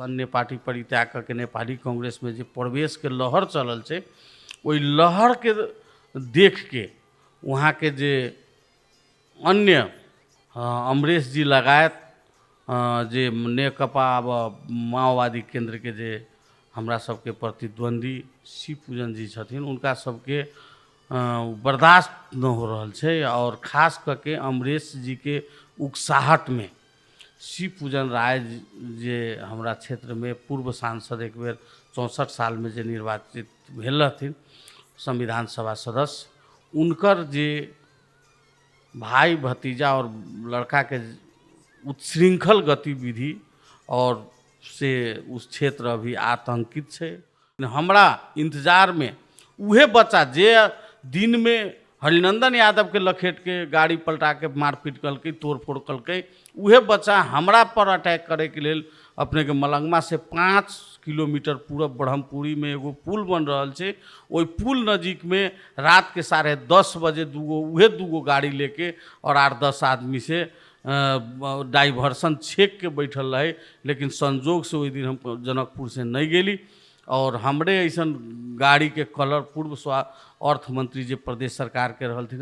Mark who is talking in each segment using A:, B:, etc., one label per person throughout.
A: अन्य पार्टी परित्याग करके नेपाली कांग्रेस में जो प्रवेश के लहर चलल छै, ओहि लहर के देख के वहाँ के जे अन्य अमरेश जी लगायत जे नेकपा माओवादी केंद्र के जे हमरा सबके प्रतिद्वंदी शिवपूजन जी छथिन, उनका सबके बर्दाश्त न हो रहा है। और खास करके अमरेश जी के उकसाहट में शिवपूजन राय जे हमरा क्षेत्र में पूर्व सांसद, एक बेर 64 साल में जे निर्वाचित भेल रहथिन संविधान सभा सदस्य, उनकर जे भाई भतीजा और लड़का के उत्श्रृंखल गतिविधि और से उस क्षेत्र अभी आतंकित है। हमरा इंतजार में उहे बच्चा जे दिन में हरिनंदन यादव के लखेट के गाड़ी पलटा के मारपीट करके तोड़फोड़ करके, उहे बच्चा हमरा पर अटैक करे के लेल अपने के मलंगमा से 5 किलोमीटर पूरब ब्रह्मपुरी में एगो पुल बन रहा है, वही पुल नज़दीक में रात के 10:30 बजे उहे दूगो गाड़ी लेके और 8-10 आदमी से डाइवर्सन छेक के बैठल रहे। लेकिन संजोग से वही दिन हम जनकपुर से नहीं गेली और हमरे ऐसा गाड़ी के कलर पूर्व अर्थ मंत्री जे प्रदेश सरकार के रहल थी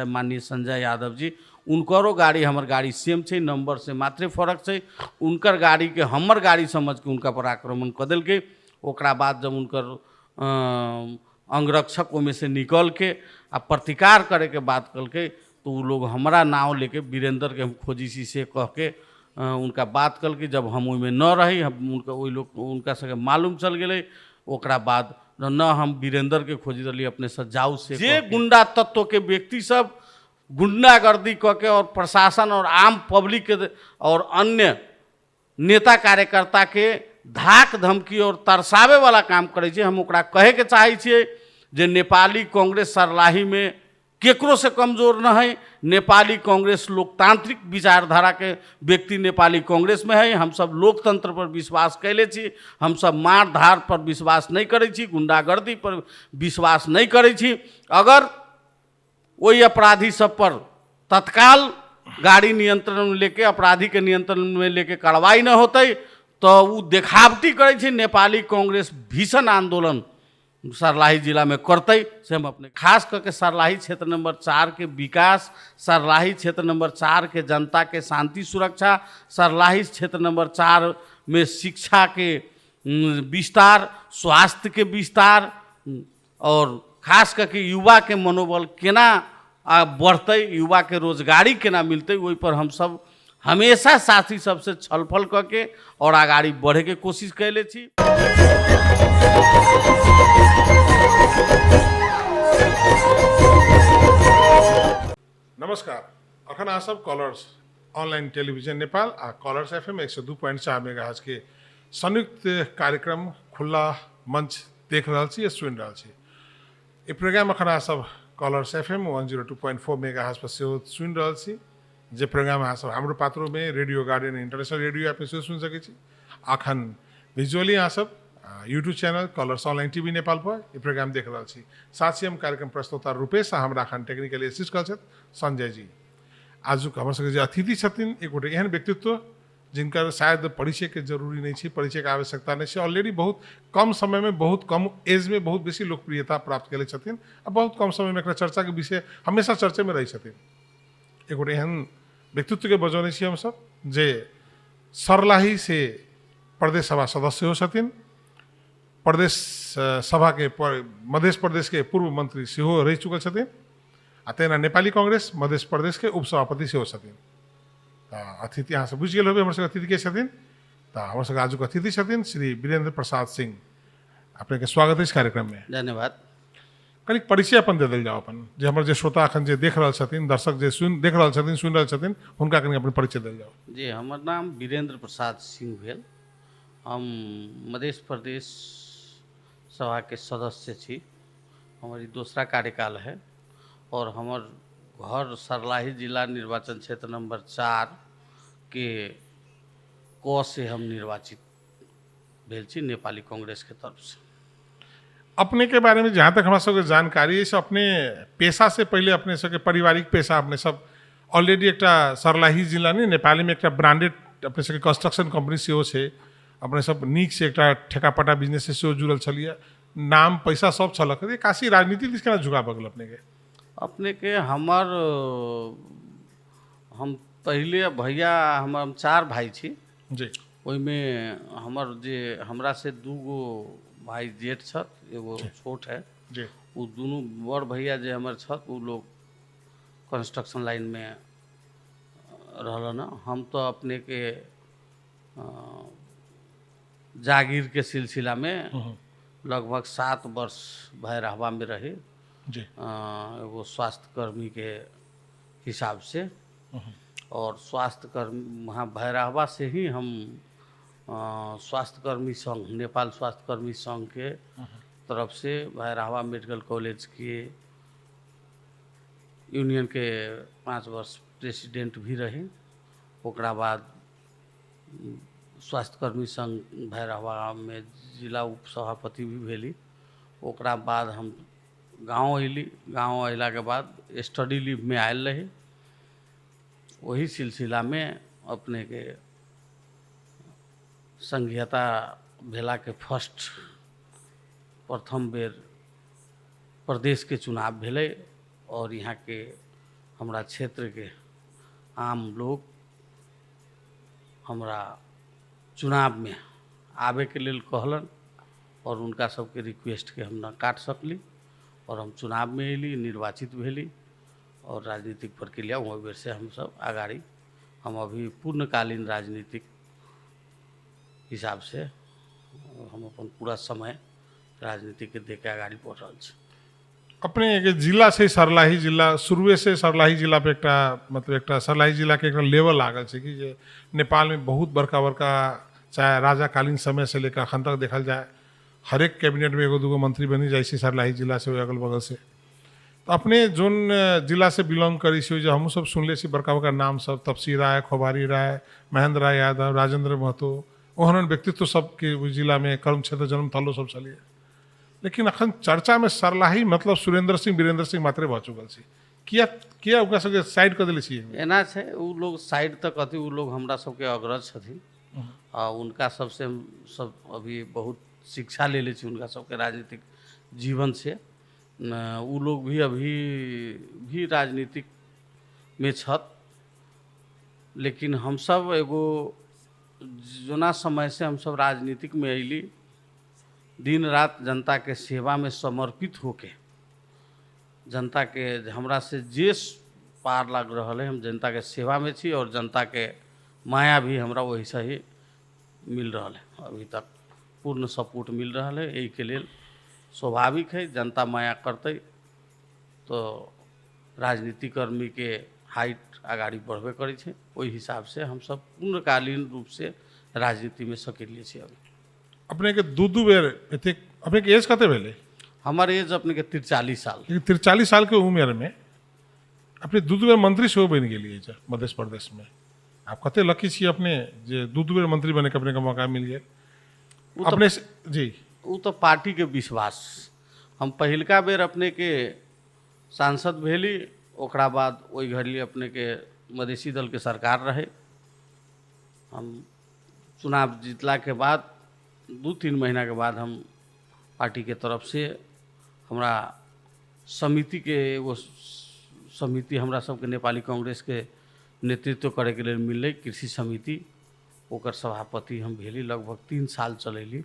A: माननीय संजय यादव जी, उनकरो गाड़ी हमर गाड़ी सेम है, नंबर से मात्रे फर्क है। उनकर गाड़ी के हमर गाड़ी समझ के उनका पर आक्रमण कर दिल के। ओकरा बाद जब उनकर अंगरक्षक में से निकल के आ प्रतिकार करे के बात कल के, तो वो लोग हमारा नाव लेके वीरेंद्र के हम खोजी सी से कह के उनका बात कल के। जब हम ओइमे न रही, हम उनका वही लोग उनका सके मालूम चल गए, ओकरा बाद न हम वीरेंद्र के खोजी रही अपने सजाऊ से। जे गुंडा तत्व के व्यक्ति सब गुंडागर्दी क के और प्रशासन और आम पब्लिक के और अन्य नेता कार्यकर्ता के धाक धमकी और तरसावे वाला काम करे छे। हम ओकरा कहे के चाहे छिए जे नेपाली कांग्रेस सरलाही में केकरो से कमजोर न है। नेपाली कांग्रेस लोकतांत्रिक विचारधारा के व्यक्ति नेपाली कांग्रेस में है। हम सब लोकतंत्र पर विश्वास कैले छी, हम सब मार धार पर विश्वास नहीं करे छी, गुंडागर्दी पर विश्वास नहीं करे छी। अगर वही अपराधी सब पर तत्काल गाड़ी नियंत्रण में लेके अपराधी के नियंत्रण में लेके कार्रवाई न होते तो वो देखावटी करे छी। नेपाली कांग्रेस भीषण आंदोलन सर्लाही जिला में करते से हम अपने खास करके सर्लाही क्षेत्र नंबर 4 के विकास, सर्लाही क्षेत्र नंबर 4 के जनता के शांति सुरक्षा, सर्लाही क्षेत्र नंबर 4 में शिक्षा के विस्तार, स्वास्थ्य के विस्तार और खास करके युवा के मनोबल केना बढ़ते, युवा के रोजगारी केना मिलते, वही पर हम सब हमेशा साथी सबसे छलफल करके और आगाड़ी बढ़े के कोशिश कैले छी।
B: नमस्कार, अखन अहाँ सब कॉलर्स ऑनलाइन टेलीविजन नेपाल आ कॉलर्स FM 102.4 मेगाहर्ट्ज के संयुक्त कार्यक्रम खुला मंच देख रहा छी, सुन रहा छी। ये प्रोग्राम अखन अहाँ सब कॉलर्स FM 102.4 मेगाहर्ट्ज पर से सुन रहा छी। जे प्रोग्राम अहाँ सब हाम्रो पात्रो में radio garden international radio app में से सुन सके छी। अखन विजुअली अहाँ सब YouTube channel callers online TV Nepal पर ये प्रोग्राम देख रहा छी। साथ ही हम कार्यक्रम प्रस्तुता रूपेश हमरा अखन टेक्निकली असिस्ट कर संजय जी। आज हमर सबके जे अतिथि छथिन एक एहन व्यक्तित्व जिनकर शायद परिचय के जरूरी नहीं है, परिचय के आवश्यकता नहीं है। ऑलरेडी बहुत कम समय में, बहुत कम एज में बहुत बेसी लोकप्रियता प्राप्त कैले छथिन और बहुत कम समय में एक चर्चा के विषय हमेशा चर्चा में रही छथिन। एक एहन व्यक्तित्व के बजौने छी हम सब जे सर्लाही से प्रदेश सभा सदस्य हो छथिन, प्रदेश सभा के मध्य प्रदेश के पूर्व मंत्री सेहो रही चुकल छथिन आ तेना नेपाली कांग्रेस मध्य प्रदेश के उपसभापति सेहो छथिन। अतिथि अहाँ सब बुझि गेल होबे हमर सबके अतिथि के छथिन। तो हमर सबके आजुक अतिथि छथिन श्री वीरेंद्र प्रसाद सिंह। अपने के स्वागत है इस कार्यक्रम में।
A: धन्यवाद।
B: कनिक परिचय अपन दे दिल जाओ अपन जे हमर जे श्रोता अखन जे देख रहल छथिन, दर्शक जे देख रहल छथिन, सुन रहल छथिन, हुनका कनिक अपन परिचय दिल जाओ।
A: जी, हमर नाम वीरेंद्र प्रसाद सिंह भेल। हम मध्य प्रदेश सभा के सदस्य छी। हमारी दूसरा कार्यकाल है और हमार घर सर्लाही जिला निर्वाचन क्षेत्र नंबर 4 के क से हम निर्वाचित भेल छी नेपाली कांग्रेस के तरफ से।
B: अपने के बारे में जहाँ तक हमारा सबके जानकारी है, अपने पेशा से पहले अपने सबके पारिवारिक पेशा अपने सब ऑलरेडी एक सर्लाही जिला नहीं नेपाली में एक ब्रांडेड अपने सबके कंस्ट्रक्शन कंपनी सेहो छे अपने सब नीक से एक ठेकापटा बिजनेस से सेहो जुड़ल छलिए, नाम पैसा सब छलक, काशी राजनीति दिस केना झुकाव गेल
A: अपने के हमर हम पहले भैया हम 4 भाई छी,
B: जी
A: ओहिमे हमर जे हमरा से 2 गो भाई जेठ छथ, एगो छोट है,
B: जी
A: वो दोनों बड़ भैया जे हमर छथ वो लोग कंस्ट्रक्शन लाइन में रहलन। हम तो अपने के जागीर के सिलसिला में लगभग 7 वर्ष भैरहवा में रहे,
B: जी
A: एगो स्वास्थ्य कर्मी के हिसाब से, और स्वास्थ्य कर्मी वहाँ भैरहवा से ही हम स्वास्थ्य कर्मी संघ, नेपाल स्वास्थ्य कर्मी संघ के तरफ से भैरहवा मेडिकल कॉलेज के यूनियन के 5 वर्ष प्रेसिडेंट भी रहे। ओकरा बाद स्वास्थ्य कर्मी संघ भैरहवा में जिला उप सभापति भी भेली। ओकरा बाद हम गांव अयली, गांव अयला के बाद स्टडी लीव में आयल रहे। वही सिलसिला में अपने के संघीयता भेला के प्रथम बेर प्रदेश के चुनाव भेले, और यहाँ के हमरा क्षेत्र के आम लोग हमरा चुनाव में आवे के लेल कहलन, और उनका सबके रिक्वेस्ट के हम न काट सकली, और हम चुनाव में अयली, निर्वाचित भेली, और राजनीतिक प्रक्रिया वही बेर से हम सब आगाड़ी, हम अभी पूर्णकालीन राजनीतिक हिसाब से हम अपन पूरा समय राजनीति के दे के आगाड़ी बढ़ रहा छी।
B: अपने के जिला से सर्लाही जिला, शुरुए से सर्लाही जिला पे एक सर्लाही जिला के एक लेवल लागल है कि जे नेपाल में बहुत बड़का बड़का, चाहे राजाकालीन समय से लेकर अखन तक देखल जाए, हर एक कैबिनेट में 1-2 मंत्री बनी जाए सर्लाही जिला से, अगल बगल से। तो अपने जोन जिला से बिलोंग करी से, जो हम सब सुनले सी बड़का बड़का नाम सब, तपसी राय, खोबारी राय, महेंद्र राय यादव, राजेंद्र महतो, ओहन व्यक्तित्व सबके जिला में कर्म क्षेत्र जन्म थलो सब चलिए, लेकिन अखन चर्चा में सर्लाही मतलब सुरेंद्र सिंह वीरेंद्र सिंह मात्रे भऽ चुकल छी। किया ओकरा सबके साइड कर देले छी?
A: एना छै, उ लोग साइड तक कथी, उ लोग हमरा सबके अग्रज छथिन, आ उनका सबसे हम सब अभी बहुत शिक्षा ले ले छी, उनका सबके राजनीतिक जीवन से। उ लोग भी अभी भी राजनीतिक में छथ, लेकिन हम सब एगो जोना समय से हम सब राजनीतिक में अयली, दिन रात जनता के सेवा में समर्पित होके, जनता के हमरा से जे पार लग रहा है, हम जनता के सेवा में छी, और जनता के माया भी हमरा वही से ही मिल रहा है, अभी तक पूर्ण सपोर्ट मिल रहा है। यही के लिए स्वाभाविक है, जनता माया करते तो राजनीति कर्मी के हाइट आगाड़ी बढ़बे करे छे। ओहि हिसाब से हम सब पूर्णकालीन रूप से राजनीति में सक्रिय छी। अभी
B: अपने के 2 बेर एते, अपने के एज कते भेले?
A: हमारे एज अपने के 43 साल।
B: 43 साल के उम्र में अपने 2 बेर मंत्री सेहो बनि गेलिए मध्य प्रदेश में। आप कते लकी छी अपने जे 2 बेर मंत्री बने के अपने का मौका मिल गया अपने से? जी
A: वो तो पार्टी के विश्वास। हम पहिलका बेर अपने के सांसद भेली, ओकरा बाद वही घड़ी अपने के मधेसी दल के सरकार रहे। हम चुनाव जीतला के बाद 2-3 महीना के बाद हम पार्टी के तरफ से हमरा समिति के एगो समिति हमरा सबके नेपाली कांग्रेस के नेतृत्व करे के लिए मिलले, कृषि समिति, ओकर सभापति हम भेली। लगभग 3 साल चलेली,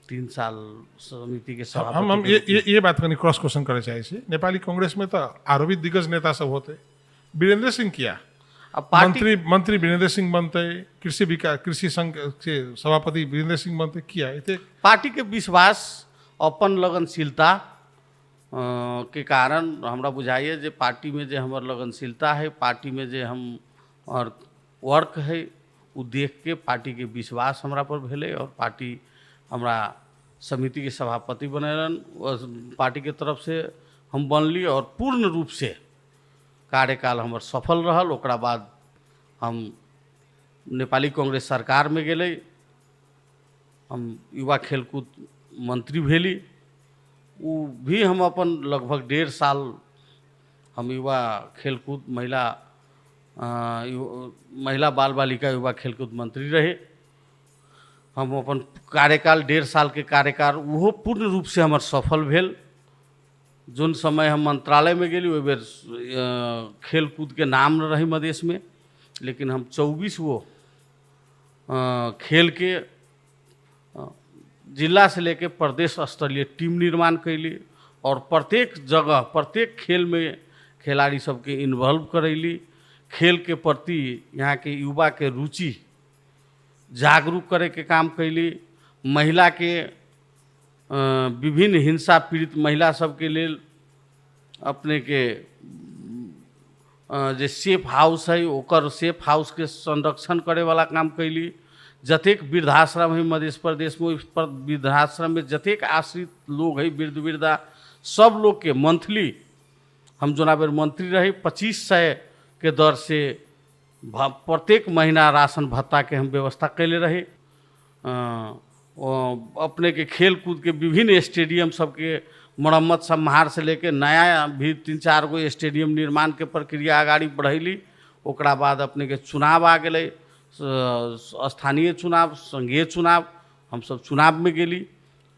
A: 3 साल समिति के सभापति।
B: हम ये बात कनी क्रॉस क्वेश्चन करे चाहे छी। नेपाली कांग्रेस में तो आरोपित दिग्गज नेता सब होते, वीरेंद्र सिंह किया मंत्री वीरेंद्र सिंह बनते, कृषि संघ के सभापति वीरेंद्र सिंह बनते, किया इते
A: पार्टी के विश्वास, अपन लगनशीलता के कारण हमरा बुझाइए जे पार्टी में जे हमर लगनशीलता है, पार्टी में जे हम और वर्क है, वो देख के पार्टी के विश्वास हमरा पर भेले, और पार्टी हमरा समिति के सभापति बनेलन, पार्टी के तरफ से हम बनली, और पूर्ण रूप से कार्यकाल हमर सफल रहल। ओकरा बाद हम नेपाली कांग्रेस सरकार में गेले, हम युवा खेलकूद मंत्री भेली। वो भी हम अपन लगभग 1.5 साल हम युवा खेलकूद महिला बाल बालिका युवा खेलकूद मंत्री रहे। हम अपन कार्यकाल 1.5 साल के कार्यकाल वो पूर्ण रूप से हमार सफल भेल। जोन समय हम मंत्रालय में गेली ओहि बेर खेल कूद के नाम न रही मधेश में, लेकिन हम 24 गो खेल के जिला से लेके प्रदेश स्तरीय टीम निर्माण कैली और प्रत्येक जगह प्रत्येक खेल में खिलाड़ी सबके इन्वॉल्व करैली। खेल के प्रति यहाँ के युवा के रुचि जागरूक करे के काम कैली। महिला के विभिन्न हिंसा पीड़ित महिला सबके लेल अपने के जे सेफ हाउस है ओकर सेफ हाउस के संरक्षण करे वाला काम कैली। जतेक वृद्धाश्रम है मध्य प्रदेश में, उस पर वृद्धाश्रम में जतेक आश्रित लोग है वृद्ध वृद्धा सब लोग के मंथली हम जोना बेर मंत्री रही 2500 के दर से प्रत्येक महीना राशन भत्ता के हम व्यवस्था कैले रही। अपने के खेल कूद के विभिन्न स्टेडियम सबके मरम्मत सम्हार से लेके नया भी 3-4 गो स्टेडियम निर्माण के प्रक्रिया आगाड़ी बढ़ैली। ओकरा बाद अपने के चुनाव आ गए, स्थानीय चुनाव, संघीय चुनाव, हम सब चुनाव में गेली।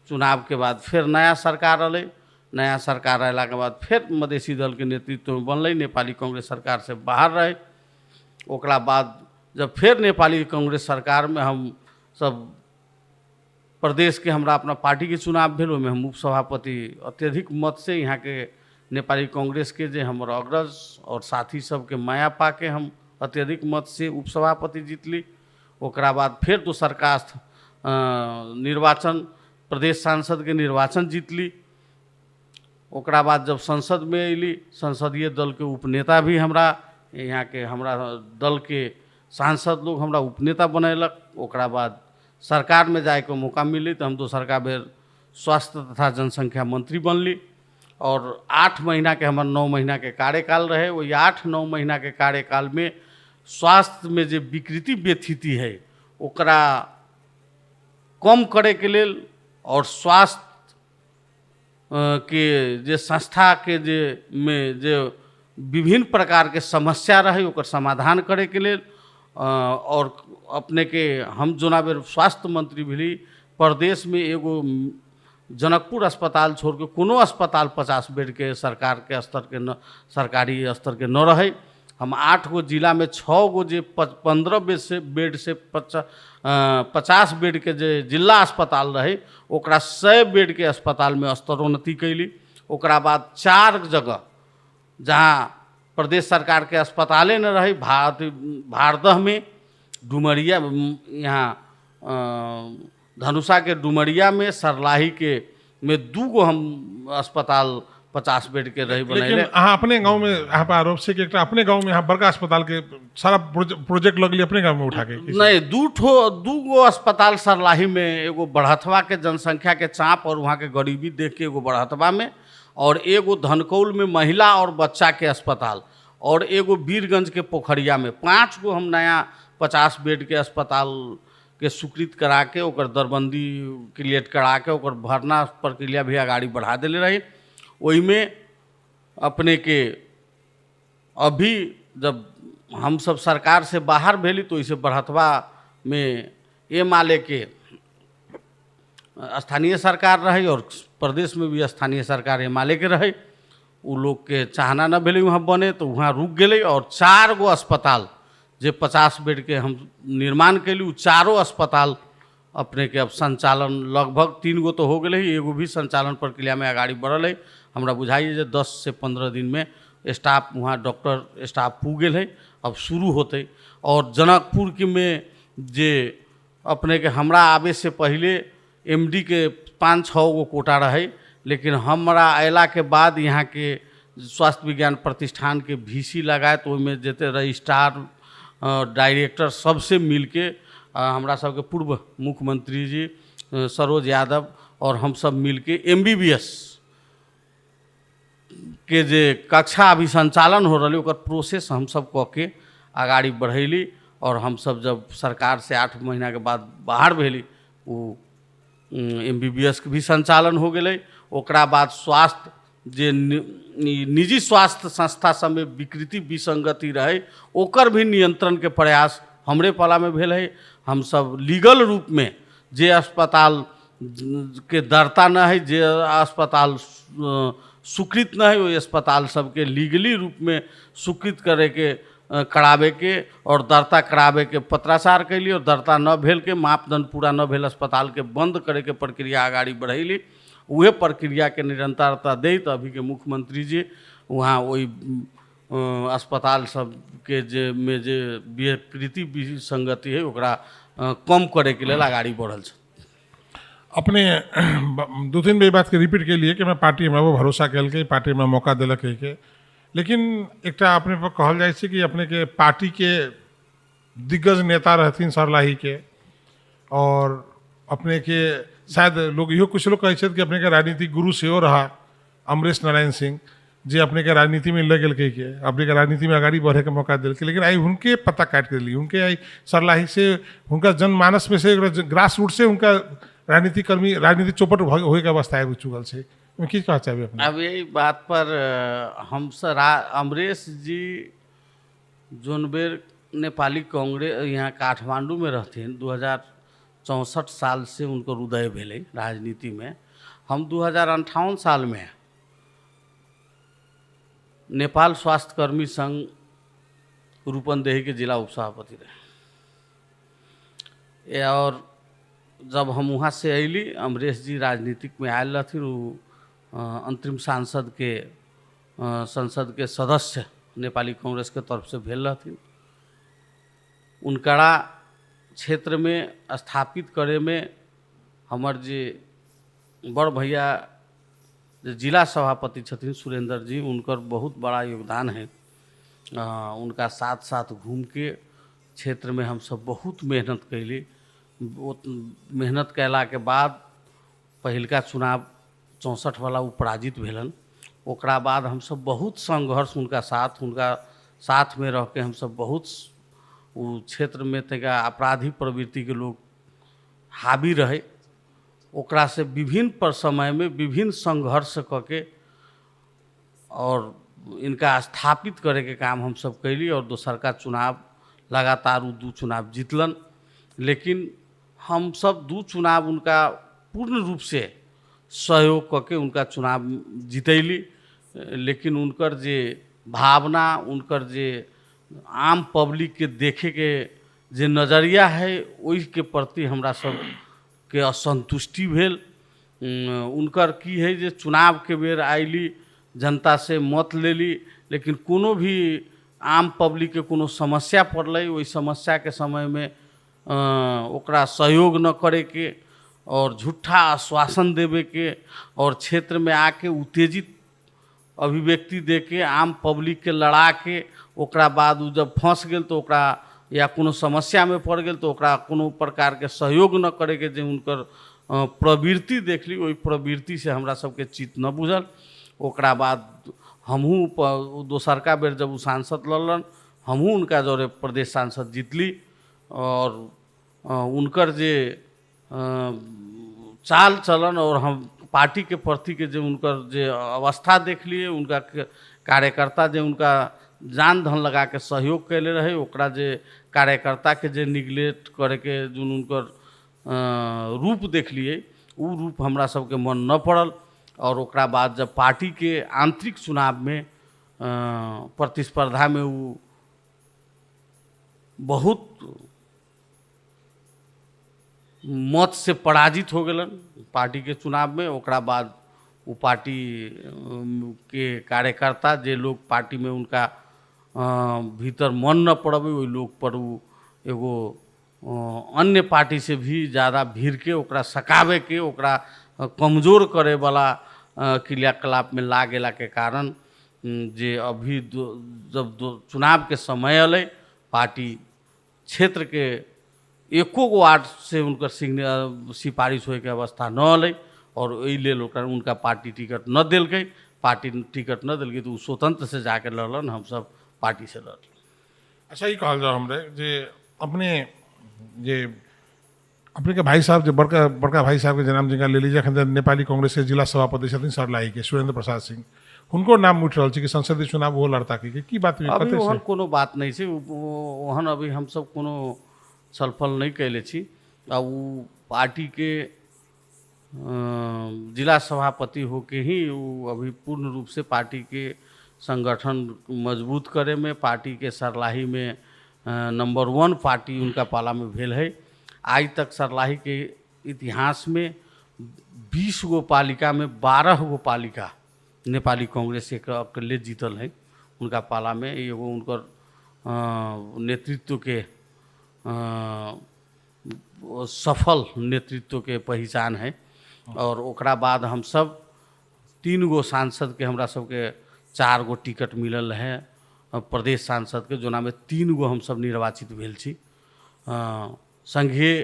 A: चुनाव के बाद फिर नया सरकार अलै। नया सरकार अयला के बाद फिर मधेसी दल के नेतृत्व में बनलै, नेपाली कांग्रेस सरकार से बाहर रहे। ओकरा बाद जब फिर नेपाली कांग्रेस सरकार में हम सब प्रदेश के हमरा अपना पार्टी के चुनाव भेल, ओहिमे हम उपसभापति अत्यधिक मत से यहाँ के नेपाली कांग्रेस के जे हमर अग्रज और साथी सबके माया पा के हम अत्यधिक मत से उपसभापति जीतली। ओकरा बाद फिर दोसरका निर्वाचन प्रदेश सांसद के निर्वाचन जीतली। ओकरा बाद जब संसद में अयली, संसदीय दल के उपनेता भी हमरा यहाँ के हमरा दल के सांसद लोग हमरा उपनेता बनैलक। ओकरा बाद सरकार में जाए के मौका मिली तो हम दोसरका बेर स्वास्थ्य तथा जनसंख्या मंत्री बनली और 8 महीना के हमार 9 महीना के कार्यकाल रहे। वही 8-9 महीना के कार्यकाल में स्वास्थ्य में जो विकृति व्यथिति है ओकरा कम करे के लेल और स्वास्थ्य के जे संस्था के जे में जे विभिन्न प्रकार के समस्या रहे ओकर समाधान करे के लेल और अपने के हम जोना बेर स्वास्थ्य मंत्री भेली प्रदेश में एगो जनकपुर अस्पताल छोड़ के कोनो अस्पताल 50 बेड के सरकार के स्तर के न सरकारी स्तर के न रहे। हम 8 गो जिला में 6 गो जे 15 बेड से 50 बेड के जे जिला अस्पताल रहे ओकरा 100 बेड के अस्पताल में स्तरोन्नति कैली। ओकरा बाद 4 जगह जहाँ प्रदेश सरकार के अस्पताले न रहे, भारदह में, डुमरिया यहाँ धनुषा के डुमरिया में, सरलाही के में 2 गो हम अस्पताल 50 बेड के रही बनैले।
B: लेकिन अहाँ अपने गांव में यहाँ पर आरोप से कि अपने गांव में यहाँ बड़का अस्पताल के सारा प्रोजेक्ट लगली अपने गांव में उठा के
A: नहीं, 2 गो अस्पताल सरलाही में, एगो बढ़थवा के जनसंख्या के चाप और वहाँ के गरीबी देख के एगो बढ़थवा में, और एगो धनकौल में महिला और बच्चा के अस्पताल, और एगो वीरगंज के पोखरिया में 5 गो हम नया 50 बेड के अस्पताल के स्वीकृत करा के ओकर दरबंदी क्रिएट करा के ओकर भरना प्रक्रिया भी आगाड़ी बढ़ा देले रही। वही में अपने के अभी जब हम सब सरकार से बाहर भेली तो इसे बढ़थवा में माले के स्थानीय सरकार रही और प्रदेश में भी स्थानीय सरकार माले के रही। उ लोग के चाहना न भेले वहाँ बने तो वहाँ रुक गए और 4 गो अस्पताल जे 50 बेड के हम निर्माण कैली, उ 4 अस्पताल अपने के अब संचालन लगभग 3 गो तो हो गए, एगो भी संचालन प्रक्रिया में आगाड़ी बढ़ल है। हमरा बुझाइए जे 10 से 15 दिन में स्टाफ वहाँ डॉक्टर स्टाफ पुग गए है, अब शुरू होते। और जनकपुर के में जे अपने के हमरा आवे से पहले एमडी के 5-6 गो कोटा रहे, लेकिन हमरा अयला के बाद यहाँ के स्वास्थ्य विज्ञान प्रतिष्ठान के VC लगाए तो उसमें जते रजिस्ट्रार डायरेक्टर सबसे मिल के हमरा सबके पूर्व मुख्यमंत्री जी सरोज यादव और हम सब मिल के MBBS के जे कक्षा अभी संचालन हो रही ओकर प्रोसेस हम सब कऽ के आगाड़ी बढ़ैली। और हम सब जब सरकार से 8 महीना के बाद बाहर भेली वो MBBS के भी संचालन हो गए। ओकरा बाद स्वास्थ्य जे निजी स्वास्थ्य संस्था सब में विकृति विसंगति रहे ओकर भी नियंत्रण के प्रयास हमरे पाला में भेल है। हम सब लीगल रूप में जे अस्पताल के दरता न है, जे अस्पताल स्वीकृत न है, वो अस्पताल सबके लीगली रूप में स्वीकृत करे के करावे के और दरता करावे के पत्राचार कैली और दरता न भेल के मापदंड पूरा न भेल अस्पताल के बंद करे के प्रक्रिया आगाड़ी बढ़ैली। उहे प्रक्रिया के निरंतरता दे तो अभी के मुख्यमंत्री जी वहाँ वही अस्पताल सब के जे में जे विकृति विसंगति है ओकरा कम करे के लिए आगाड़ी बढ़ल छै।
B: अपने दो तीन बेर बात के रिपीट के लिए कि मैं पार्टी में वो भरोसा कल पार्टी में मौका दिलक के, लेकिन एक अपने पर कहल जाए कि अपने के पार्टी के दिग्गज नेता रहथिन सरलाही के, और अपने के शायद लोग इहो कुछ लोग कहे कि अपने के राजनीतिक गुरु सेहो रहा अमरेश नारायण सिंह, जे अपने के राजनीति में लग गए के अपने के राजनीति में आगाड़ी बढ़े के मौका दिल के, लेकिन आई उनके पता काट के ली उनके आई सरलाही से उनका जनमानस में से ग्रास रूट से उनका राजनीतिक कर्मी राजनीतिक चौपट हो के अवस्था है चुकल से। की कहा चाहिए अपने? अब
A: यही बात पर हम सर अमरेश जी जोन बेर नेपाली कांग्रेस यहाँ काठमांडू में रहथिन 2064 साल से उनकर उदय भेले राजनीति में। हम 2058 साल में नेपाल स्वास्थ्य कर्मी संघ रूपन्देही के जिला उपसभापति रहे, और जब हम वहाँ से अली अमरेश जी राजनीतिक में आयल रहथिन, वो अंतरिम सांसद के संसद के सदस्य नेपाली कांग्रेस के तरफ से भेल रहथिन। उनकरा क्षेत्र में स्थापित करे में हमर जे बड़ भैया जिला सभापति छथिन सुरेंद्र जी, उनकर बहुत बड़ा योगदान है। उनका साथ साथ घूम के क्षेत्र में हम सब बहुत मेहनत कैली। मेहनत कैला के बाद पहिलका चुनाव 64 वाला वो पराजित भेलन। ओकरा बाद हम सब बहुत संघर्ष उनका साथ में रह के हम सब बहुत वो क्षेत्र में तका आपराधिक प्रवृत्ति के लोग हावी रहे, ओकरा से विभिन्न समय में विभिन्न संघर्ष करके और इनका स्थापित करे के काम हम सब कैली। और दोसर का चुनाव लगातार वो 2 चुनाव जीतलन, लेकिन हम सब 2 चुनाव उनका पूर्ण रूप से सहयोग करके उनका चुनाव जीतैली। लेकिन उनकर जे भावना, उनकर जे आम पब्लिक के देखे के जे नज़रिया है ओहि के प्रति हमरा सब के असंतुष्टि भेल। उनकर की है जे चुनाव के बेर आइली, जनता से मत लेली, लेकिन कोनो भी आम पब्लिक के कोनो समस्या पड़लै ओहि समस्या के समय में ओकरा सहयोग न करे के और झूठा आश्वासन देवे के और क्षेत्र में आके उत्तेजित अभिव्यक्ति दे के आम पब्लिक के लड़ा के ओकरा बाद उ जब फंस गेल तो ओकरा या कोनो समस्या में पड़ गेल तो ओकरा कोनो प्रकार के सहयोग न करे के जे उनकर प्रवृत्ति देखली, ओहि प्रवृत्ति से हमरा सबके चित्त न बुझल। ओकरा बाद हमहूँ दोसरका बेर जब उ सांसद लड़लन, हमहूँ उनका जौरे प्रदेश सांसद जीतली। और उनकर जे चाल चलन और हम पार्टी के प्रति के जो उनकर जे अवस्था देख लिए, उनका कार्यकर्ता जे उनका जान धन लगा के सहयोग कैले रहे, ओकरा जे कार्यकर्ता के जे निगलेक्ट करे के जो उनकर रूप देख लिए, वो रूप हमरा सबके मन न पड़ल। और ओकरा बाद जब पार्टी के आंतरिक चुनाव में प्रतिस्पर्धा में वो बहुत मत से पराजित हो गलन पार्टी के चुनाव में, ओकरा बाद वो पार्टी के कार्यकर्ता जे लोग पार्टी में उनका भीतर मन न पड़े वही लोग पर वो एगो अन्य पार्टी से भी ज़्यादा भीड़ के ओकरा सकावे के ओकरा कमजोर करे वाला क्रियाकलाप में ला गेला के कारण जे अभी जब चुनाव के समय अलै, पार्टी क्षेत्र के एको गो वार्ड से उनकर सिफारिश होए के अवस्था न अलै और एहि लेल उनका पार्टी टिकट न देलकै। पार्टी टिकट न देलकै तो स्वतंत्र से जाके लड़लन, हम सब पार्टी से लड़ल।
B: अच्छा, ये कहल जाओ हमरे जे अपने जे अपने के भाई साहब जो बड़का भाई साहब के जनाम जिनका ले लीजिए अखन नेपाली कांग्रेस के जिला सभापति छथिन सरलाही के सुरेंद्र प्रसाद सिंह, हुनको नाम उठ रहल छै कि संसदीय चुनाव वो लड़ता की बात
A: अभी ओहन कोनो बात नहीं छै, ओहन अभी हम सब कोनो छलफल नहीं कैले छी। आ वो पार्टी के जिला सभापति होके ही वो अभी पूर्ण रूप से पार्टी के संगठन मजबूत करे में, पार्टी के सरलाही में नंबर 1 पार्टी उनका पाला में भेल है। आज तक सरलाही के इतिहास में 20 गो पालिका में 12 गो पालिका नेपाली कांग्रेस एक अकेले जीतल है उनका पाला में। एगो उनकर नेतृत्व के सफल नेतृत्व के पहचान है। और ओकरा बाद हम सब 3 गो सांसद के हमरा सबके 4 गो टिकट मिलल है प्रदेश सांसद के, जोना में 3 गो हम सब निर्वाचित भेल छी। संघीय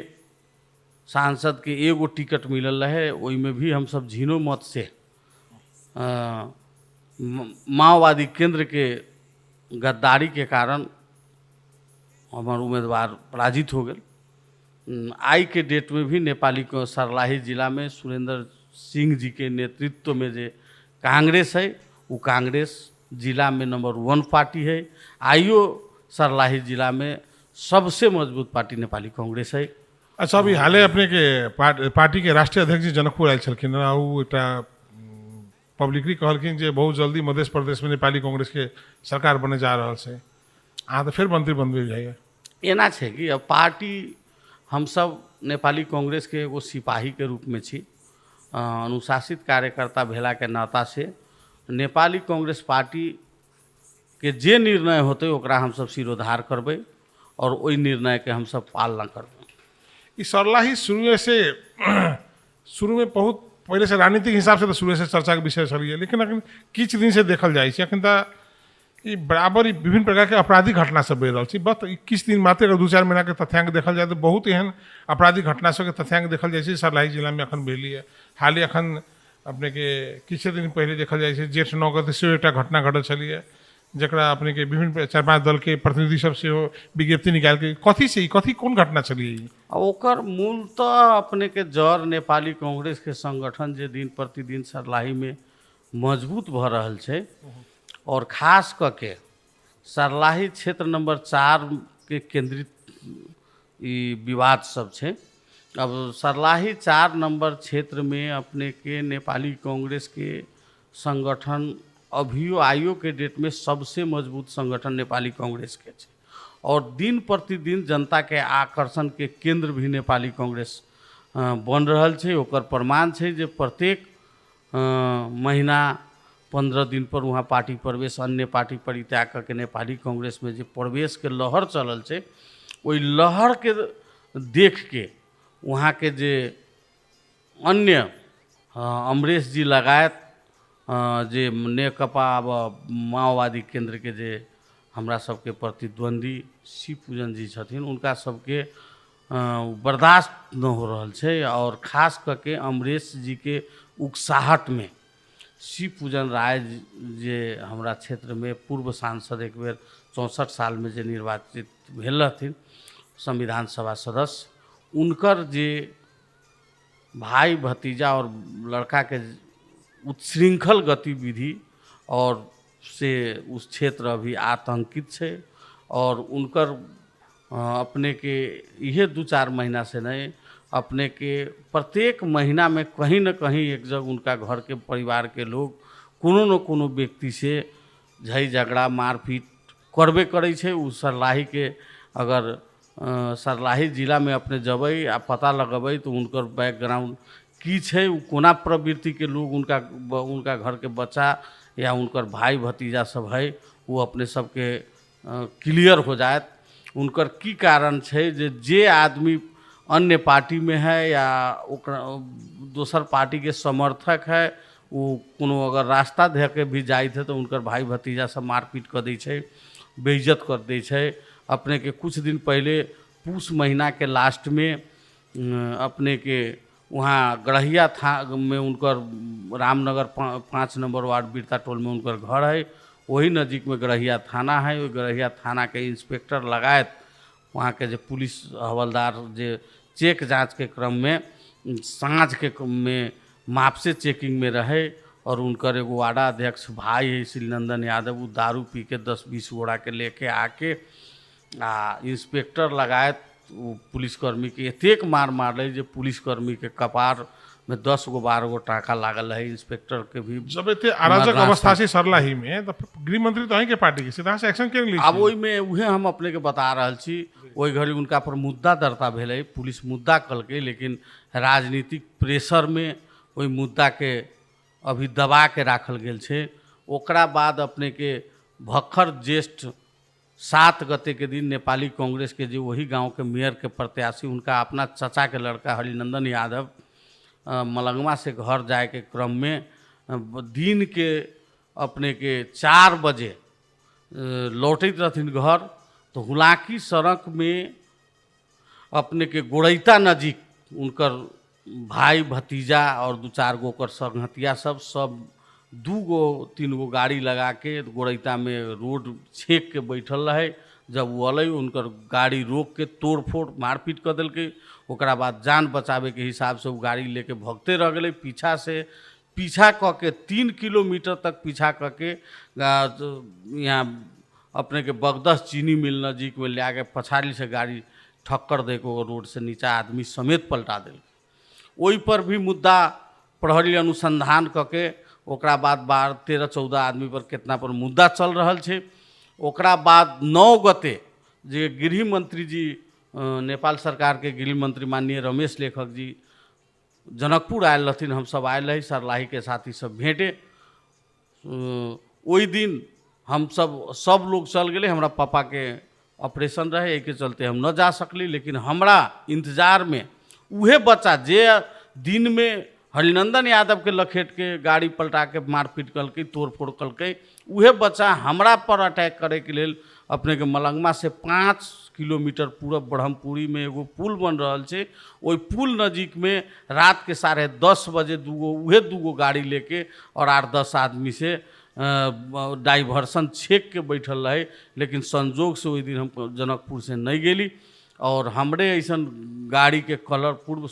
A: सांसद के 1 गो टिकट मिलल है, ओई में भी हम सब झीनो मत से माओवादी केंद्र के गद्दारी के कारण हमार उम्मीदवार पराजित हो गए। आई के डेट में भी नेपाली को सरलाही जिला में सुरेंद्र सिंह जी के नेतृत्व में जो कांग्रेस है, वो कांग्रेस जिला में नंबर 1 पार्टी है। आइयो सरलाही जिला में सबसे मजबूत पार्टी नेपाली कांग्रेस है।
B: अच्छा, अभी हाले अपने के पार्टी के राष्ट्रीय अध्यक्ष जी जनकपुर आयल छलखिन, उ एकटा पब्लिकली कहलखिन जे बहुत जल्दी मध्य प्रदेश में नेपाली कांग्रेस के सरकार बने जा रहा है। अहाँ तो फिर मंत्री बनबे जाइए।
A: एना है कि अब पार्टी हम सब नेपाली कांग्रेस के एगो सिपाही के रूप में छी। अनुशासित कार्यकर्ता भेला के नाता से नेपाली कांग्रेस पार्टी के जे निर्णय होते ओकरा हम सब सिरोधार करबै और ओई निर्णय के हम सब पालना करबै।
B: ई सरलाही शुरू में बहुत पहले से राजनीतिक हिसाब से तो शुरू से चर्चा के विषय छलिए, लेकिन अखन किछ दिन से देखल जाइ छै अखन त ई बराबर ई विभिन्न प्रकार के आपराधिक घटना सब बढ़ि रहल छै। बस किछ दिन मात्र अगर 2-4 महीना के तथ्यांक देखल जाए तो बहुत एहन आपराधिक घटना सब के तथ्यांक देखल जाइ छै सरलाही जिला में अखन भेली है। हाल अखन अपने के किछ दिन पहले देखल जाइ छै जेठ 9 गते से एकटा घटना घटल छलिए, जकरा अपने के विभिन्न 4-5 दल के प्रतिनिधि सब से विज्ञप्ति निकाल के कथी कोन घटना छलिए।
A: ओकर मूल तो अपने के जड़ नेपाली कांग्रेस के संगठन जे दिन प्रतिदिन सरलाही में मजबूत भ रहल छै और खास करके सरलाही क्षेत्र नंबर 4 के केंद्रित ई विवाद सब छै। अब सरलाही 4 नंबर क्षेत्र में अपने के नेपाली कांग्रेस के संगठन अभियो आइयो के डेट में सबसे मजबूत संगठन नेपाली कांग्रेस के छै और दिन प्रतिदिन जनता के आकर्षण के केंद्र भी नेपाली कांग्रेस बन रहल छै। ओकर प्रमाण छै जे प्रत्येक महीना 15 दिन पर वहाँ पार्टी प्रवेश, अन्य पार्टी परित्याग करके नेपाली कांग्रेस में जो प्रवेश के लहर चलल छै, ओई लहर के देख के वहाँ के जे अन्य अमरेश जी लगायत जे नेकपा माओवादी केंद्र के जे हमरा सबके प्रतिद्वंदी शिव पूजन जी छथिन, उनका सबके बर्दाश्त न हो रहल छै। और खास करके अमरेश जी के उकसाहट में शिव पूजन राय जे हमरा क्षेत्र में पूर्व सांसद एक बेर 64 साल में जे निर्वाचित भेल रहथिन संविधान सभा सदस्य, उनकर जे भाई भतीजा और लड़का के उच्छृंखल गतिविधि और से उस क्षेत्र अभी आतंकित है। और उनकर अपने के यह 2-4 महीना से नहीं, अपने के प्रत्येक महीना में कहीं न कहीं एक जगह उनका घर के परिवार के लोग कोनो न कोनो व्यक्ति से झई झगड़ा मारपीट करबे करे छै। उ सरलाही के अगर सरलाही जिला में अपने जबै आ पता लगबै तो उनकर बैकग्राउंड की छै, उ कोना प्रवृत्ति के लोग उनका घर के बच्चा या उनकर भाई भतीजा सब है, वो अपने सबके क्लियर हो जाए। उनकर की कारण छै जे आदमी अन्य पार्टी में है या दोसर पार्टी के समर्थक है, वो कोनो अगर रास्ता धे के भी जाइत है तो उनकर भाई भतीजा सब मारपीट कर दै छै, बेइज्जत कर दै छै। अपने के कुछ दिन पहले पूस महीना के लास्ट में अपने के वहाँ गढ़िया था में उनकर रामनगर 5 नंबर वार्ड बिरता टोल में उनकर घर है, वही नज़दीक में गढ़िया थाना है। वो गढ़िया थाना के इंस्पेक्टर लगायत वहाँ के जो पुलिस हवलदार जो चेक जांच के क्रम में सांझ के में मापसे चेकिंग में रहे और उनकर एगो वार्डा अध्यक्ष भाई है श्रीनंदन यादव, वो दारू पी के 10-20 गोड़ा के लेके आके इंस्पेक्टर लगायत पुलिसकर्मी के एतेक मार मारले जे पुलिसकर्मी के कपार में 10 गो 12 गो टाका लागल है। इंस्पेक्टर के भी
B: जब इतने अराजक अवस्था से सरलाही में तो गृह मंत्री तो के पार्टी के सीधा से एक्शन क्यों ली?
A: अब ओहि में उहे हम अपने के बता रहल छी, ओहि घड़ी उनका पर मुद्दा दर्ता भेलै, पुलिस मुद्दा कलकै, लेकिन राजनीतिक प्रेशर में ओहि मुद्दा के अभी दबा के राखल गेल छै। ओकरा बाद अपने के भखर ज्येष्ठ 7 गते के दिन नेपाली कांग्रेस के जो वही गांव के मेयर के प्रत्याशी, उनका अपना चचा के लड़का हरिनंदन यादव मलंगवा से घर जाए के क्रम में दिन के अपने के 4 बजे लौटैत रहथिन घर, तो हुलाकी सड़क में अपने के गोड़ैता नजीक उनकर भाई भतीजा और 2-4 गो ओकर संगहतिया सब 2 गो 3 गो गाड़ी लगा के गोड़ैता में रोड छेक के बैठल रहे। जब वो अलै उनकर गाड़ी रोक के तोड़ फोड़ मारपीट कर दिल्कै। ओकरा बाद जान बचावे के हिसाब से वो गाड़ी लेके भगते रह गए। पीछा क के 3 किलोमीटर तक पीछा क के यहाँ अपने के बगदस चीनी मिल नजीक में ले आके पछाड़ी से गाड़ी ठक्कर दे के रोड से नीचा आदमी समेत पलटा दिल। वही पर भी मुद्दा प्रहरी अनुसंधान क के ओकरा बाद 13-14 आदमी पर कितना पर मुद्दा चल रहा है। ओकरा बाद 9 गते जे गृह मंत्री जी नेपाल सरकार के गृह मंत्री माननीय रमेश लेखक जी जनकपुर आयल रहथिन, हम सब आयल रही, सरलाही के साथी सब भेंटे। वही दिन हम सब लोग चल गए। हमरा पापा के ऑपरेशन रहे, एक चलते हम न जा सकली, लेकिन हमरा इंतजार में उहे बच्चा जे दिन में हरिनंदन यादव के लखेट के गाड़ी पलटा के मारपीट कलकै, तोड़ फोड़ कलकै, उहे बच्चा हमरा पर अटैक करे के लेल अपने के मलंगवा से 5 किलोमीटर पूरब ब्रह्मपुरी में एगो पुल बन रहा है। वही पुल नजीक में रात के 10:30 बजे उहे 2 गो गाड़ी लेके और 8-10 आदमी से डाइवर्सन छेक के बैठल रहे। लेकिन संजोग से वही दिन हम जनकपुर से नहीं गेली और हमरे ऐसा गाड़ी के कलर पूर्व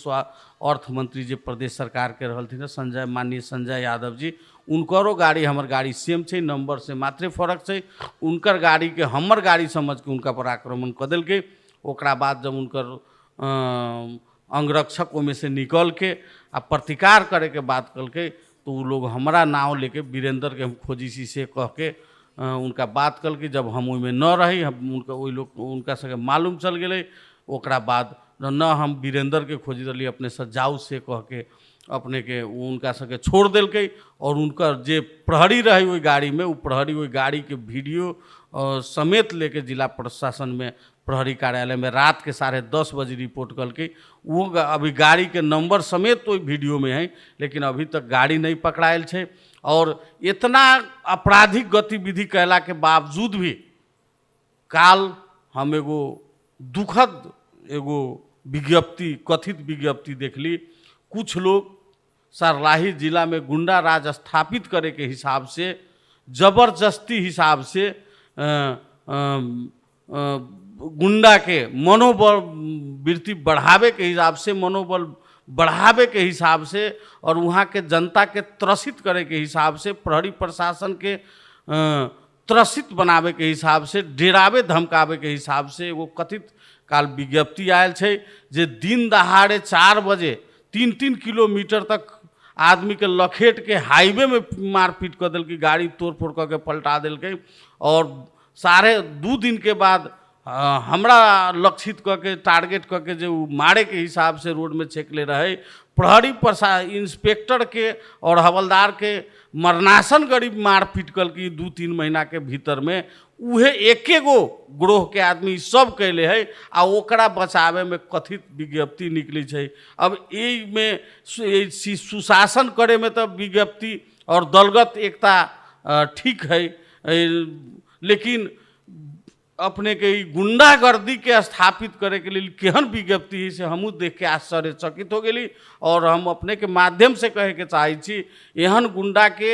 A: अर्थ मंत्री जी प्रदेश सरकार के रहल माननीय संजय यादव जी, उनकरो गाड़ी हमर गाड़ी सेम है, नंबर से मात्रे फर्क है। उनकर गाड़ी के हमर गाड़ी समझ के उनका पर आक्रमण कर दिल्कै। ओकरा बाद जब उनकर अंगरक्षक में से निकल के आ प्रतिकार करे के बात कलकै, तो वो लोग हमारा नाव लेके वीरेंद्र के हम खोजी सी से कह के उनका बात कल कि जब हम ओहिमे न रही, हम उनका वही लोग उनका संगे मालूम चल गए। ओकरा बाद न हम वीरेंद्र के खोजी रही, अपने से जाऊ से कह के अपने के उनका संगे छोड़ दिल्कै। और उनकर जे प्रहरी रहे वही गाड़ी में, वो प्रहरी वही गाड़ी के वीडियो समेत लेके जिला प्रशासन में प्रहरी कार्यालय में रात के 10:30 बजे रिपोर्ट करके। वो अभी गाड़ी के नंबर समेत तो वीडियो में है, लेकिन अभी तक गाड़ी नहीं पकड़ायल है। और इतना आपराधिक गतिविधि कैला के बावजूद भी काल हम एगो दुखद एगो विज्ञप्ति, कथित विज्ञप्ति देखली। कुछ लोग सरलाही जिला में गुंडा राज स्थापित करे के हिसाब से, जबरदस्ती हिसाब से गुंडा के मनोबल वृत्ति बढ़ावे के हिसाब से, मनोबल बढ़ावे के हिसाब से और वहाँ के जनता के त्रसित करे के हिसाब से, प्रहरी प्रशासन के त्रसित बनावे के हिसाब से, डेरावे धमकावे के हिसाब से वो कथित काल विज्ञप्ति आयल है। जे दिन दहाड़े 4 बजे 3-3 किलोमीटर तक आदमी के लखेट के हाईवे में मारपीट कर दिल्कै, गाड़ी तोड़ फोड़ करके पलटा दिल्कै। और 2.5 दिन के बाद हमरा लक्षित करके टारगेट करके जो मारे के हिसाब से रोड में छेकले रहे। प्रहरी इंस्पेक्टर के और हवलदार के मरनासन गरीब मारपीट कल की 2-3 महीना के भीतर में उहे एके गो ग्रोह के आदमी सब कैले है। आ ओकरा बचावे में कथित विज्ञप्ति निकली है। अब ये में सुशासन करे में तो विज्ञप्ति और दलगत एकता ठीक है, लेकिन अपने के गुंडागर्दी के स्थापित करे के लिए केहन विज्ञप्ति से हमू देख के आश्चर्यचकित हो गई। और हम अपने के माध्यम से कहे के चाहे छी, एहन गुंडा के,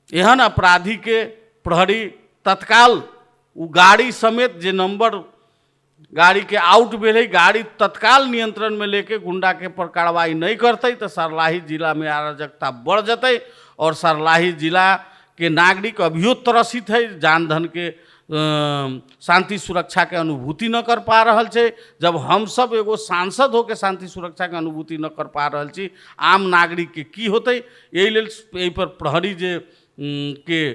A: एहन अपराधी के प्रहरी तत्काल वो गाड़ी समेत जे नंबर गाड़ी के आउट भेल, गाड़ी तत्काल नियंत्रण में लेके गुंडा के पर कार्रवाई नहीं करते तो सरलाही जिला में अराजकता बढ़ जते और सरलाही जिला के नागरिक अभियो त्रसित है, जान धन के शांति सुरक्षा के अनुभूति न कर पा रहल छै। जब हम सब एगो सांसद होके शांति सुरक्षा के अनुभूति न कर पा रहल छी, आम नागरिक के की होते। यही लेल एहि पर प्रहरी जे के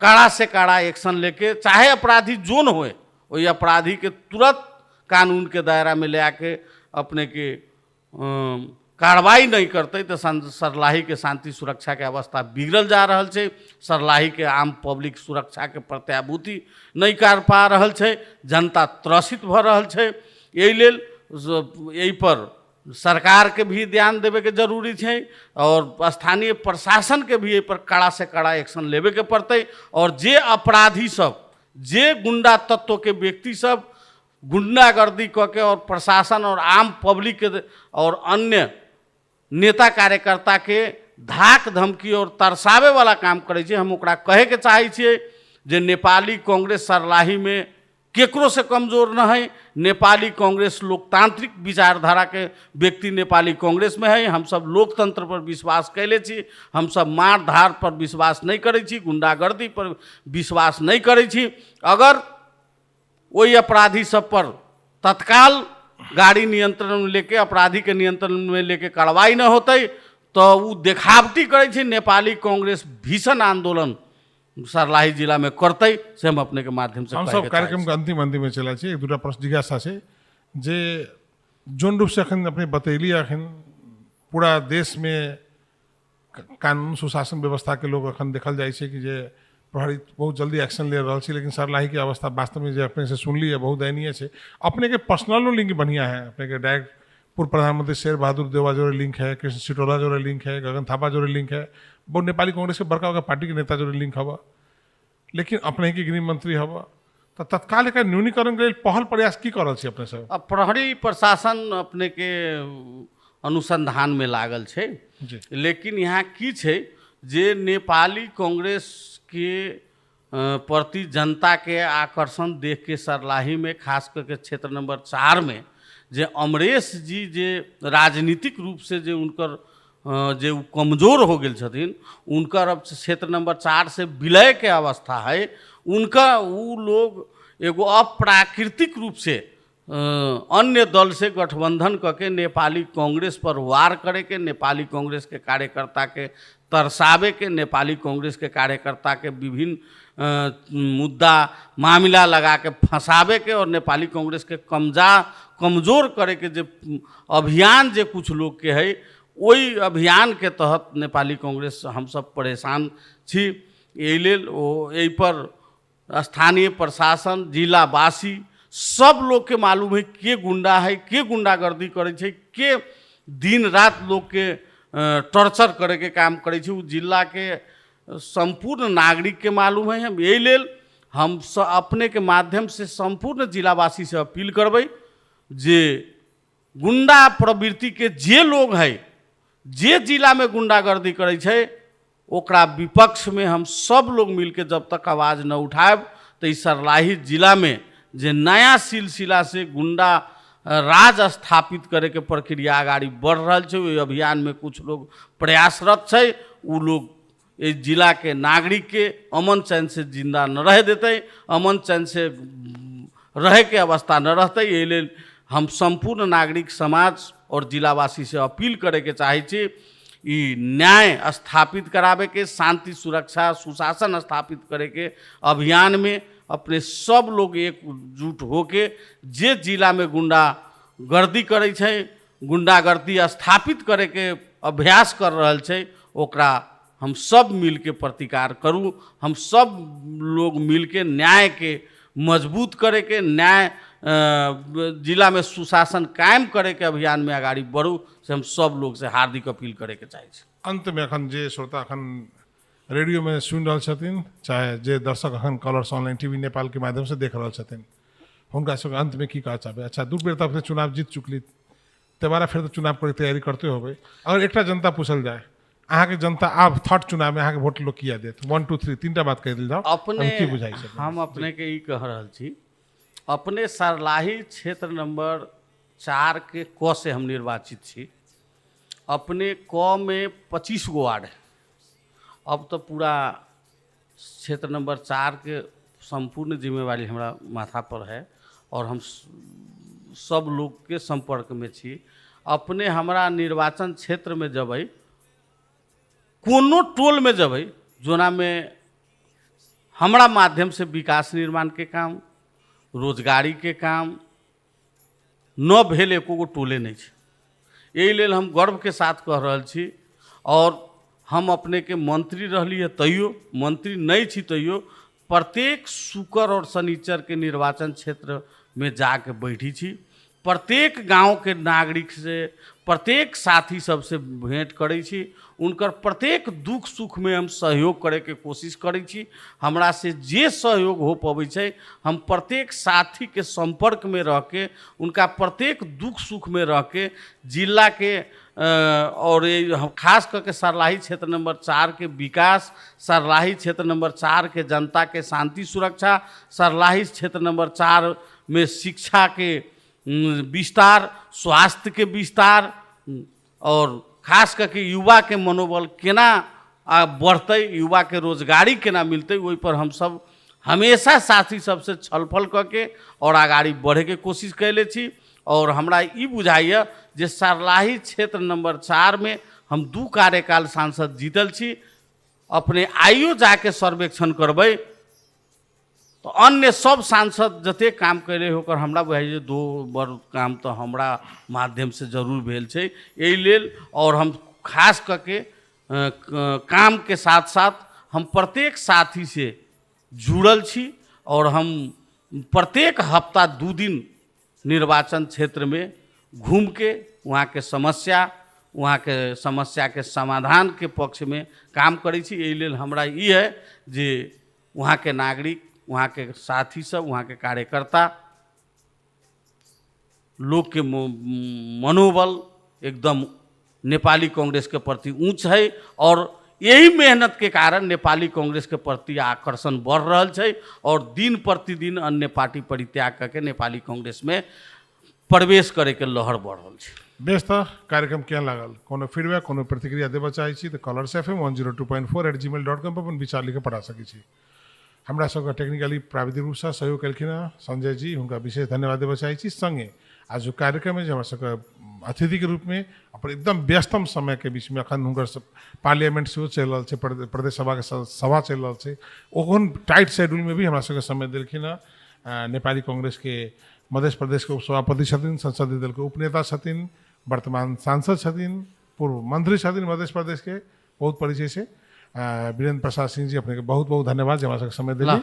A: कड़ा से कड़ा एक्शन लेके, चाहे अपराधी जोन होए, वही अपराधी के तुरंत कानून के दायरा में ले आके अपने के कार्रवाई नहीं करते तो सरलाही के शांति सुरक्षा के अवस्था बिगड़ल जा रहल छै। सरलाही के आम पब्लिक सुरक्षा के प्रत्याभूति नहीं कर पा रहल छै, जनता त्रसित भ रहल छै। यही लेल यही पर सरकार के भी ध्यान देवे के जरूरी है और स्थानीय प्रशासन के भी यही पर कड़ा से कड़ा एक्शन लेवे के पड़ते। और जे अपराधी सब, जे गुंडा तत्व के व्यक्ति सब गुंडागर्दी करके और प्रशासन और आम पब्लिक के और अन्य नेता कार्यकर्ता के धाक धमकी और तरसावे वाला काम करे छे, हम ओकरा कहे के चाहे छिए जे नेपाली कांग्रेस सरलाही में केकरो से कमजोर न है। नेपाली कांग्रेस लोकतांत्रिक विचारधारा के व्यक्ति नेपाली कांग्रेस में है। हम सब लोकतंत्र पर विश्वास कैले छी, हम सब मार धार पर विश्वास नहीं करे छी, गुंडागर्दी पर विश्वास नहीं करे छी। अगर वही अपराधी सब पर तत्काल गाड़ी नियंत्रण में लेके, अपराधी के नियंत्रण में लेके कार्रवाई न होते तो वो देखावटी करे छी। नेपाली कांग्रेस भीषण आंदोलन सरलाही जिला में करते से हम अपने के माध्यम से
B: हम सब कार्यक्रम के अंतिम में चला छी। एक दूटा प्रश्न जिज्ञासा छै जे जोन रूप से अखन अपने बतैली, अखन पूरा देश में कानून सुशासन व्यवस्था के लोग अखन देखल जाए छे कि जे प्रहरी बहुत जल्दी एक्शन ले रहा है, लेकिन सरलाही की अवस्था वास्तव में जो अपने से सुनली है बहुत दयनीय है। अपने के पर्सनल लिंक बढ़िया है, अपने के डायरेक्ट पूर्व प्रधानमंत्री शेर बहादुर देवा जोड़े लिंक है, कृष्ण सिटोला जोड़े लिंक है, गगन थापा जोड़े लिंक है, बहुत नेपाली कांग्रेस के बड़का पार्टी के नेता जोड़े लिंक हवा, लेकिन अपने के गृह मंत्री हवा। तो तत्काल एक न्यूनीकरण के पहल प्रयास की करल छी अपने सब?
A: अब प्रहरी प्रशासन अपने के अनुसंधान में लागल छे, लेकिन यहाँ की छे जे नेपाली कांग्रेस के प्रति जनता के आकर्षण देख के सरलाही में खास करके क्षेत्र नंबर 4 में जे अमरेश जी जे राजनीतिक रूप से जे उनकर जे कमजोर हो गए छथिन, उनकर अब क्षेत्र नंबर 4 से विलय के अवस्था है। उनका वो लोग एगो अप्राकृतिक रूप से अन्य दल से गठबंधन करके नेपाली कांग्रेस पर वार करे के, नेपाली कांग्रेस के कार्यकर्ता के तरसावे के, नेपाली कांग्रेस के कार्यकर्ता के विभिन्न मुद्दा मामला लगा के फंसावे के और नेपाली कांग्रेस के कमजोर करे के जे अभियान जे कुछ लोग के है, वही अभियान के तहत नेपाली कांग्रेस हम सब परेशान छी। यही लेल यही पर स्थानीय प्रशासन, जिलावासी सब लोग के मालूम है के गुंडा है, के गुंडागर्दी करे छे, के दिन रात लोग के टॉर्चर करे के काम करे छे, उ जिला के संपूर्ण नागरिक के मालूम है। हम यही लेल हम अपने के माध्यम से संपूर्ण जिलावासी से अपील करबै जे गुंडा प्रवृत्ति के जे लोग है, जे जिला में गुंडागर्दी करे छे, ओकरा विपक्ष में हम सब लोग मिलके जब तक आवाज न उठाएब तो इस सरलाही जिला में जे नया सिलसिला से गुंडा राज स्थापित करे के प्रक्रिया आगाड़ी बढ़ रहा है, वही अभियान में कुछ लोग प्रयासरत है। वो लोग इस जिला के नागरिक के अमन चैन से जिंदा न रह देते, अमन चैन से रहे के अवस्था न रहते। ये लेल हम संपूर्ण नागरिक समाज और जिलावासी से अपील करे के चाहे छी ई न्याय स्थापित करावे के, शांति सुरक्षा सुशासन स्थापित करे के अभियान में अपने सब लोग एकजुट होके जे जिला में गुंडागर्दी करे छे, गुंडागर्दी स्थापित करे के अभ्यास कर रहल छे, ओकरा हम सब मिल के प्रतिकार करूँ। हम सब लोग मिल के न्याय के मजबूत करे के, न्याय जिला में सुशासन कायम करे के अभियान में आगाड़ी बढ़ू से हम सब लोग से हार्दिक अपील करे के चाहे छी।
B: अंत में अखन जे श्रोता अखन रेडियो में सुन रहा छथिन, चाहे जे दर्शक अखन कलर्स ऑनलाइन टीवी नेपाल के माध्यम से देख रहा छथिन, हुनका सबके अंत में की कहा चाहबे? अच्छा, दू बेर तक चुनाव जीत चुकली, दोबारा फिर तो चुनाव के तैयारी करते होबे। अगर एकटा जनता पूछल जाए अहाँ के जनता आब थर्ड चुनाव में अहाँ के वोट लोग किया देत? 1 2 3 तीनटा बात कह दिल जाओ।
A: अपने
B: की बुझाई छै?
A: हम अपने के ई कह रहल छी, अपने सरलाही क्षेत्र नंबर 4 के क से हम निर्वाचित छी। अपने क में 25 गो वार्ड है, अब तो पूरा क्षेत्र नंबर 4 के संपूर्ण जिम्मेवारी हमरा माथा पर है और हम सब लोग के संपर्क में छी। अपने हमरा निर्वाचन क्षेत्र में जबै, कोनो टोल में जबै, जोना में हमरा माध्यम से विकास निर्माण के काम, रोजगारी के काम न भेल एको गो टोले नहीं छै। यही लेल हम गर्व के साथ कह रहल छी। और हम अपने के मंत्री रहली है तैयो, मंत्री नहीं छी तैयो प्रत्येक शुक्र और शनिचर के निर्वाचन क्षेत्र में जाके बैठी छी। प्रत्येक गांव के नागरिक से, प्रत्येक साथी सबसे भेंट करै छी। उनकर प्रत्येक दुख सुख में हम सहयोग करे के कोशिश करै छी। हमरा से जे सहयोग हो पबै छै, हम प्रत्येक साथी के संपर्क में रह के, उनका प्रत्येक दुख सुख में रह के, जिला के और खास करके सर्लाही क्षेत्र नंबर 4 के विकास, सर्लाही क्षेत्र नंबर 4 के जनता के शांति सुरक्षा, सर्लाही क्षेत्र नंबर 4 में शिक्षा के विस्तार, स्वास्थ्य के विस्तार और खास करके युवा के मनोबल केना बढ़ते, युवा के रोजगारी केना मिलते, वही पर हम सब हमेशा साथी सबसे छलफल करके और आगाड़ी बढ़े के कोशिश कैले छी। और हमरा ई बुझाइए जे सर्लाही क्षेत्र नंबर 4 में हम 2 कार्यकाल सांसद जीतल छी। अपने आइयो जाके सर्वेक्षण करबै तो अन्य सब सांसद जते काम कैले होकर हमरा बुझाइए 2 बार काम तो हमरा माध्यम से जरूर भेल छै। यही लेल और हम खास करके काम के साथ साथ हम प्रत्येक साथी से जुड़ल छी और हम प्रत्येक हफ्ता 2 दिन निर्वाचन क्षेत्र में घूम के वहाँ के समस्या के समाधान के पक्ष में काम करै छी। यही लेल हमरा ई है जे वहाँ के नागरिक, वहाँ के साथी सब, वहाँ के कार्यकर्ता लोग के मनोबल एकदम नेपाली कांग्रेस के प्रति ऊंच है। और यही मेहनत के कारण नेपाली कांग्रेस के प्रति आकर्षण बढ़ रहा है और दिन प्रतिदिन अन्य पार्टी परित्याग करके नेपाली कांग्रेस में प्रवेश करे के लहर बढ़ रहा है।
B: बेस त कार्यक्रम क्या लागल, कोनो फीडबैक, कोनो प्रतिक्रिया देबऽ चाहै छी तऽ colorsfm102.4@gmail.com पर अपन विचार लिख पढ़ा सकै छी। हमरा सबके टेक्निकली प्राविधिक रूप से सहयोग केलखिन संजय जी, हुनका विशेष धन्यवाद देबऽ चाहै छी। संगे आज कार्यक्रम में हमरा सबके अतिथि के रूप में अपन एकदम व्यस्तम समय के बीच में अखन हुनकर पार्लियामेंट सेहो चलि रहल छै, प्रदेश सभा के सभा चलि रहल छै, ओहन टाइट शेड्यूल में भी हमरा सबके समय देलखिन। नेपाली कांग्रेस के मध्य प्रदेश के उपसभापति छथिन, संसदीय दल के उपनेता छथिन, वर्तमान सांसद छथिन, पूर्व मंत्री छथिन मध्य प्रदेश के, बहुत परिचय से वीरेंद्र प्रसाद सिंह जी, अपने के बहुत बहुत धन्यवाद जे हमरा सबके समय देली।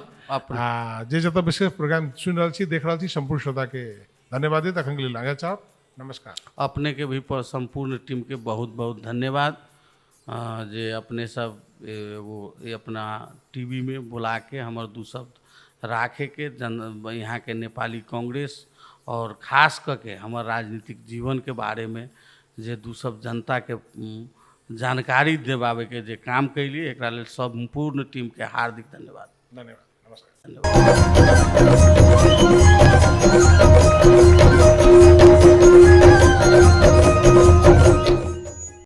B: जे जतऽ विशेष प्रोग्राम सुनि रहल छी, देख रहल छी, संपूर्ण श्रोता के धन्यवाद देत। अखन के लेल आगे चाहब, नमस्कार।
A: अपने के भी संपूर्ण टीम के बहुत बहुत धन्यवाद जे अपने सब ये अपना टीवी में बुला के हमर 2 शब्द राखे के यहाँ के नेपाली कांग्रेस और खास करके हमार राजनीतिक जीवन के बारे में जे 2 शब्द जनता के जानकारी देवावे के जे काम कैली, एकरा लेल संपूर्ण टीम के हार्दिक धन्यवाद।
B: धन्यवाद, नमस्कार।
A: धन्यवाद।